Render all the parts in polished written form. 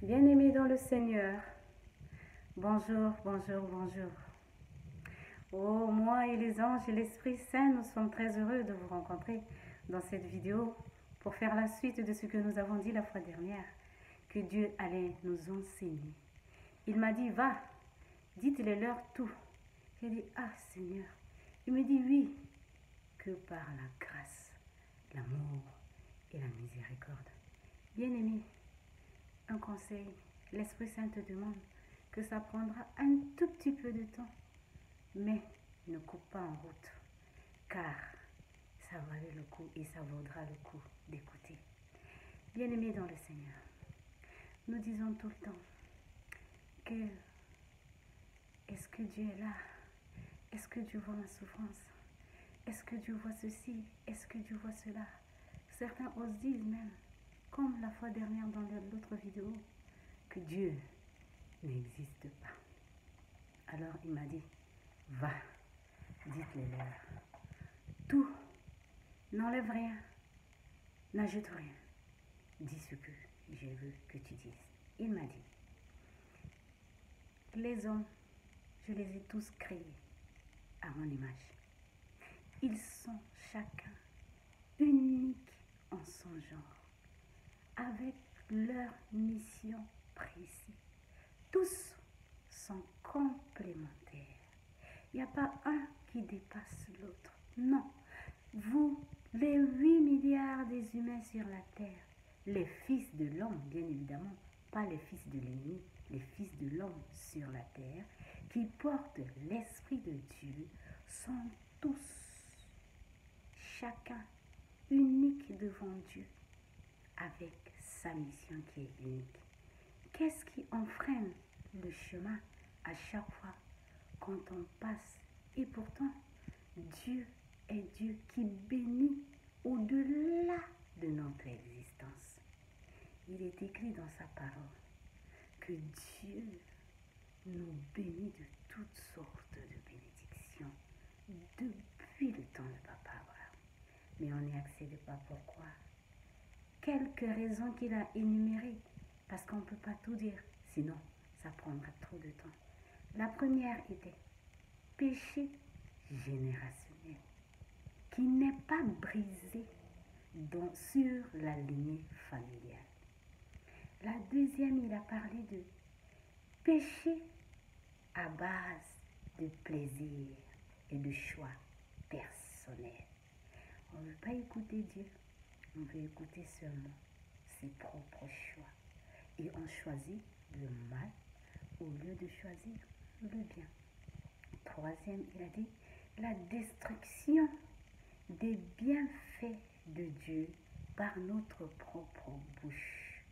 Bien-aimés dans le Seigneur, bonjour, bonjour, bonjour. Oh, moi et les anges et l'Esprit Saint, nous sommes très heureux de vous rencontrer dans cette vidéo pour faire la suite de ce que nous avons dit la fois dernière, que Dieu allait nous enseigner. Il m'a dit, va, dites-les-leur tout. J'ai dit, ah Seigneur. Il me dit, oui, que par la grâce, l'amour et la miséricorde. Bien-aimés, un conseil, l'Esprit Saint te demande que ça prendra un tout petit peu de temps, mais ne coupe pas en route, car ça valait le coup et ça vaudra le coup d'écouter. Bien-aimés dans le Seigneur, nous disons tout le temps que est-ce que Dieu est là? Est-ce que Dieu voit ma souffrance? Est-ce que Dieu voit ceci? Est-ce que Dieu voit cela? Certains osent dire même, comme la fois dernière dans l'autre vidéo, que Dieu n'existe pas. Alors il m'a dit, va, dites-les-leur. Tout, n'enlève rien, n'ajoute rien. Dis ce que je veux que tu dises. Il m'a dit, les hommes, je les ai tous créés à mon image. Ils sont chacun uniques en son genre, avec leur mission précise. Tous sont complémentaires. Il n'y a pas un qui dépasse l'autre. Non. Vous, les 8 milliards des humains sur la terre, les fils de l'homme, bien évidemment, pas les fils de l'ennemi, les fils de l'homme sur la terre, qui portent l'Esprit de Dieu, sont tous, chacun, unique devant Dieu, avec sa mission qui est unique. Qu'est-ce qui enfreine le chemin à chaque fois quand on passe? Et pourtant, Dieu est Dieu qui bénit au-delà de notre existence. Il est écrit dans sa parole que Dieu nous bénit de toutes sortes de bénédictions depuis le temps de Papa Abraham. Mais on n'y accède pas. Pourquoi? Quelques raisons qu'il a énumérées, parce qu'on ne peut pas tout dire, sinon ça prendra trop de temps. La première était péché générationnel, qui n'est pas brisé sur la lignée familiale. La deuxième, il a parlé de péché à base de plaisir et de choix personnels. On ne veut pas écouter Dieu, on veut écouter seulement ses propres choix. Et on choisit le mal au lieu de choisir le bien. Troisième, il a dit la destruction des bienfaits de Dieu par notre propre bouche.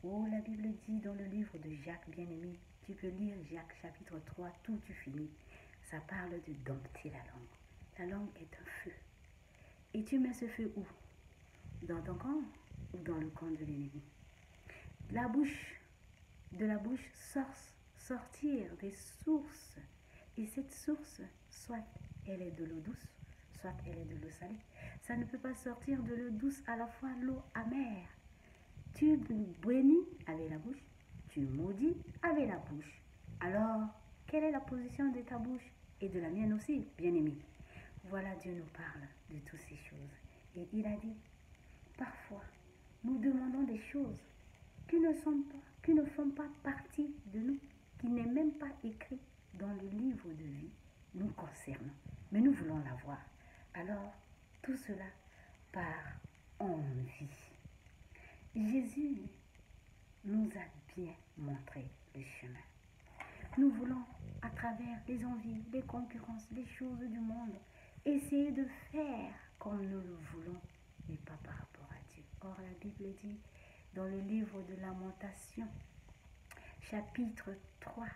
Oh, la Bible dit dans le livre de Jacques, bien-aimé, tu peux lire Jacques chapitre 3, tout tu finis. Ça parle de dompter la langue. La langue est un feu. Et tu mets ce feu où? Dans ton camp ou dans le camp de l'ennemi? De la bouche sortir des sources. Et cette source, soit elle est de l'eau douce, soit elle est de l'eau salée. Ça ne peut pas sortir de l'eau douce à la fois l'eau amère. Tu bénis avec la bouche, tu maudis avec la bouche. Alors, quelle est la position de ta bouche et de la mienne aussi, bien-aimé? Voilà, Dieu nous parle de toutes ces choses. Et il a dit, parfois, nous demandons des choses qui ne font pas partie de nous, qui n'est même pas écrit dans le livre de vie nous concernant. Mais nous voulons l'avoir. Alors, tout cela par envie. Jésus nous a bien montré le chemin. Nous voulons, à travers les envies, les concurrences, les choses du monde, essayer de faire comme nous le voulons, mais pas par rapport à Dieu. Or, la Bible dit, dans le livre de Lamentation, chapitre 3,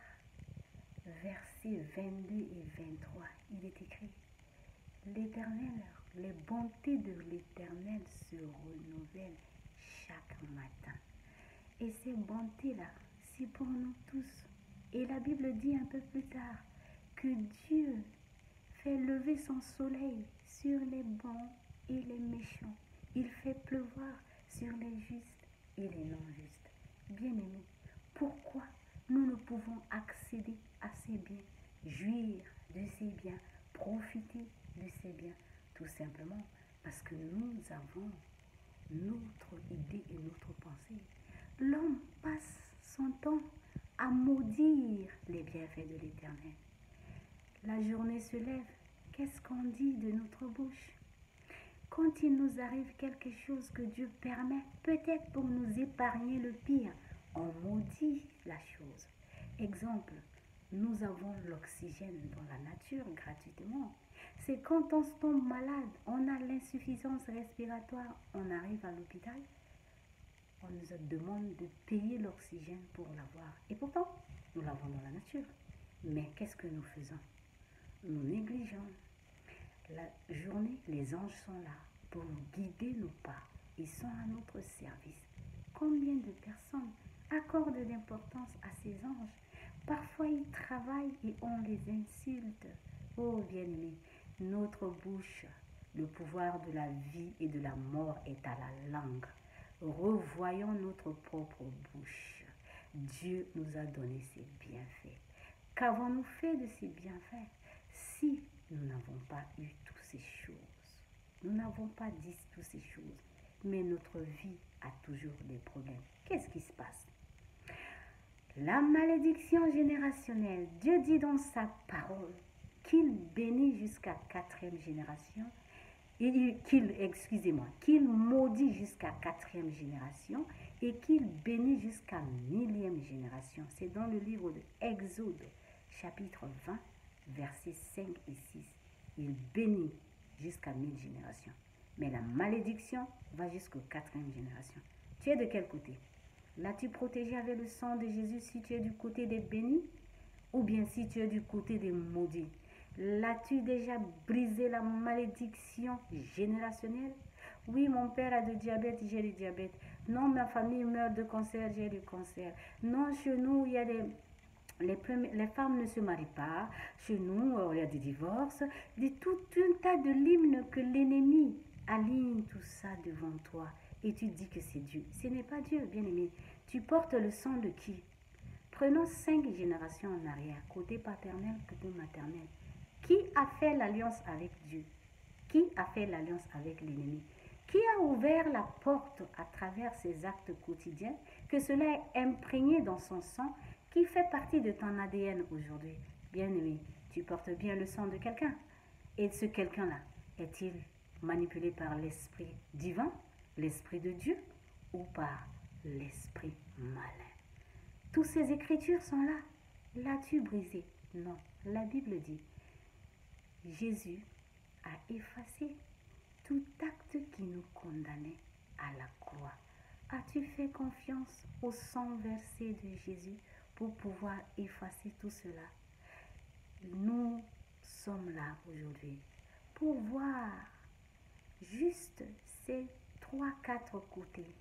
versets 22 et 23, il est écrit, l'Éternel, les bontés de l'Éternel se renouvellent chaque matin. Et ces bontés-là, c'est pour nous tous. Et la Bible dit un peu plus tard que Dieu fait lever son soleil sur les bons et les méchants. Il fait pleuvoir sur les justes et les non-justes. Bien-aimés, l'homme passe son temps à maudire les bienfaits de l'Éternel. La journée se lève, qu'est-ce qu'on dit de notre bouche? Quand il nous arrive quelque chose que Dieu permet, peut-être pour nous épargner le pire, on maudit la chose. Exemple, nous avons l'oxygène dans la nature gratuitement. C'est quand on se tombe malade, on a l'insuffisance respiratoire, on arrive à l'hôpital, on nous demande de payer l'oxygène pour l'avoir. Et pourtant, nous l'avons dans la nature. Mais qu'est-ce que nous faisons? Nous négligeons. La journée, les anges sont là pour nous guider nos pas. Ils sont à notre service. Combien de personnes accordent l'importance à ces anges? Parfois, ils travaillent et on les insulte. Oh, bien-aimé, notre bouche, le pouvoir de la vie et de la mort est à la langue. Revoyons notre propre bouche. Dieu nous a donné ses bienfaits. Qu'avons-nous fait de ces bienfaits si nous n'avons pas eu toutes ces choses? Nous n'avons pas dit toutes ces choses, mais notre vie a toujours des problèmes. Qu'est-ce qui se passe? La malédiction générationnelle. Dieu dit dans sa parole qu'il bénit jusqu'à 4e génération, qu'il maudit jusqu'à 4e génération et qu'il bénit jusqu'à 1000e génération. C'est dans le livre de Exode, chapitre 20, versets 5 et 6. Il bénit jusqu'à 1000 générations. Mais la malédiction va jusqu'au 4e génération. Tu es de quel côté? L'as-tu protégé avec le sang de Jésus si tu es du côté des bénis? Ou bien si tu es du côté des maudits? L'as-tu déjà brisé la malédiction générationnelle? Oui, mon père a du diabète, j'ai du diabète. Non, ma famille meurt de cancer, j'ai du cancer. Non, chez nous, il y a les femmes ne se marient pas. Chez nous, il y a des divorces. Tout un tas de hymnes que l'ennemi aligne tout ça devant toi. Et tu dis que c'est Dieu. Ce n'est pas Dieu, bien-aimé. Tu portes le sang de qui? Prenons 5 générations en arrière, côté paternel, côté maternel. Qui a fait l'alliance avec Dieu? Qui a fait l'alliance avec l'ennemi? Qui a ouvert la porte à travers ses actes quotidiens, que cela est imprégné dans son sang, qui fait partie de ton ADN aujourd'hui? Bien-aimé, tu portes bien le sang de quelqu'un. Et ce quelqu'un-là, est-il manipulé par l'esprit divin, l'esprit de Dieu, ou par l'esprit malin? Toutes ces écritures sont là. L'as-tu brisé? Non. La Bible dit, Jésus a effacé tout acte qui nous condamnait à la croix. As-tu fait confiance au sang versé de Jésus pour pouvoir effacer tout cela? Nous sommes là aujourd'hui pour voir juste ces 3-4 côtés.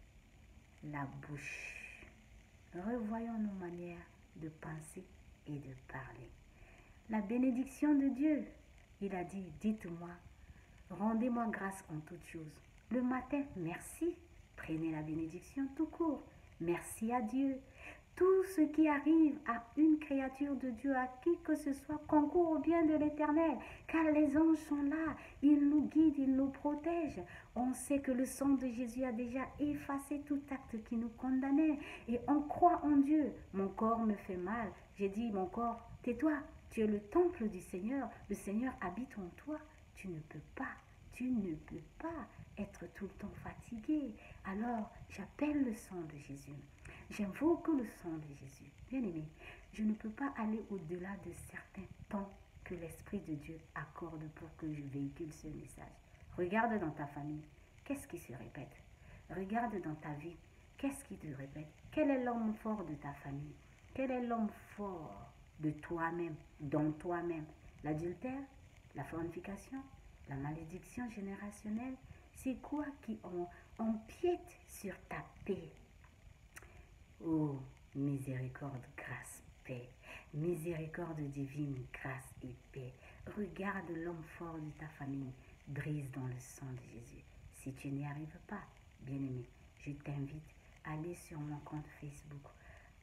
La bouche. Revoyons nos manières de penser et de parler. La bénédiction de Dieu. Il a dit, dites-moi, rendez-moi grâce en toutes choses. Le matin, merci. Prenez la bénédiction tout court. Merci à Dieu. Tout ce qui arrive à une créature de Dieu, à qui que ce soit, concourt au bien de l'Éternel. Car les anges sont là. Ils nous guident, ils nous protègent. On sait que le sang de Jésus a déjà effacé tout acte qui nous condamnait. Et on croit en Dieu. Mon corps me fait mal. J'ai dit, mon corps, tais-toi. Tu es le temple du Seigneur. Le Seigneur habite en toi. Tu ne peux pas être tout le temps fatigué. Alors, j'appelle le sang de Jésus. J'invoque le sang de Jésus. Bien-aimé, je ne peux pas aller au-delà de certains temps que l'Esprit de Dieu accorde pour que je véhicule ce message. Regarde dans ta famille, qu'est-ce qui se répète? Regarde dans ta vie, qu'est-ce qui te répète? Quel est l'homme fort de ta famille? Quel est l'homme fort de toi-même, dans toi-même? L'adultère, la fornication, la malédiction générationnelle, c'est quoi qui empiète sur ta paix? Oh, miséricorde, grâce, paix. Miséricorde divine, grâce et paix. Regarde l'homme fort de ta famille, brise dans le sang de Jésus. Si tu n'y arrives pas, bien-aimé, je t'invite à aller sur mon compte Facebook,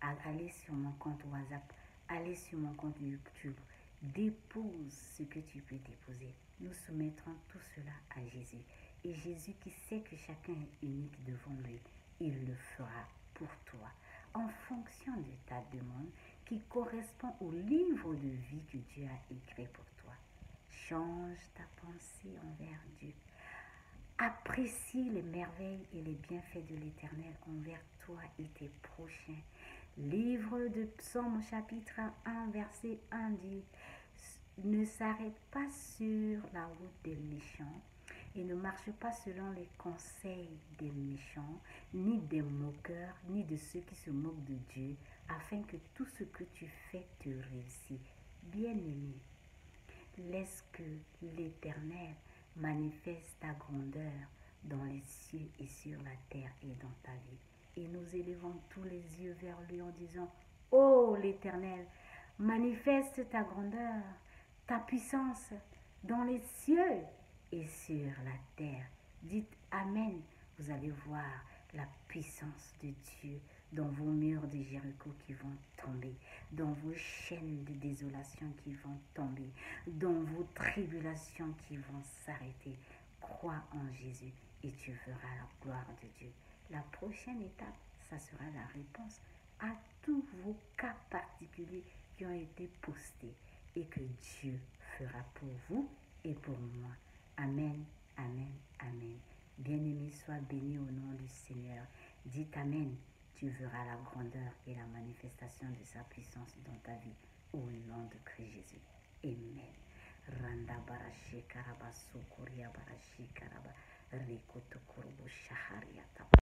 à aller sur mon compte WhatsApp, aller sur mon compte YouTube. Dépose ce que tu peux déposer. Nous soumettrons tout cela à Jésus. Et Jésus qui sait que chacun est unique devant lui, il le fera pour toi. en fonction de ta demande qui correspond au livre de vie que Dieu a écrit pour toi. Change ta pensée envers Dieu. Apprécie les merveilles et les bienfaits de l'Éternel envers toi et tes prochains. Livre de Psaume chapitre 1 verset 1 dit: ne s'arrête pas sur la route des méchants et ne marche pas selon les conseils des méchants, ni des moqueurs, ni de ceux qui se moquent de Dieu, afin que tout ce que tu fais te réussisse. Bien-aimé, laisse que l'Éternel manifeste ta grandeur dans les cieux et sur la terre et dans ta vie. Et nous élevons tous les yeux vers lui en disant: ô l'Éternel, manifeste ta grandeur, ta puissance dans les cieux et sur la terre. Dites Amen. Vous allez voir la puissance de Dieu dans vos murs de Jéricho qui vont tomber, dans vos chaînes de désolation qui vont tomber, dans vos tribulations qui vont s'arrêter. Crois en Jésus et tu verras la gloire de Dieu. La prochaine étape, ça sera la réponse à tous vos cas particuliers qui ont été postés et que Dieu fera pour vous et pour moi. Amen, amen, amen. Bien-aimé, sois béni au nom du Seigneur. Dites Amen. Tu verras la grandeur et la manifestation de sa puissance dans ta vie au nom de Christ Jésus. Amen. Randa barashi karaba sukuria barashi karaba rikoto kurubu shaharia.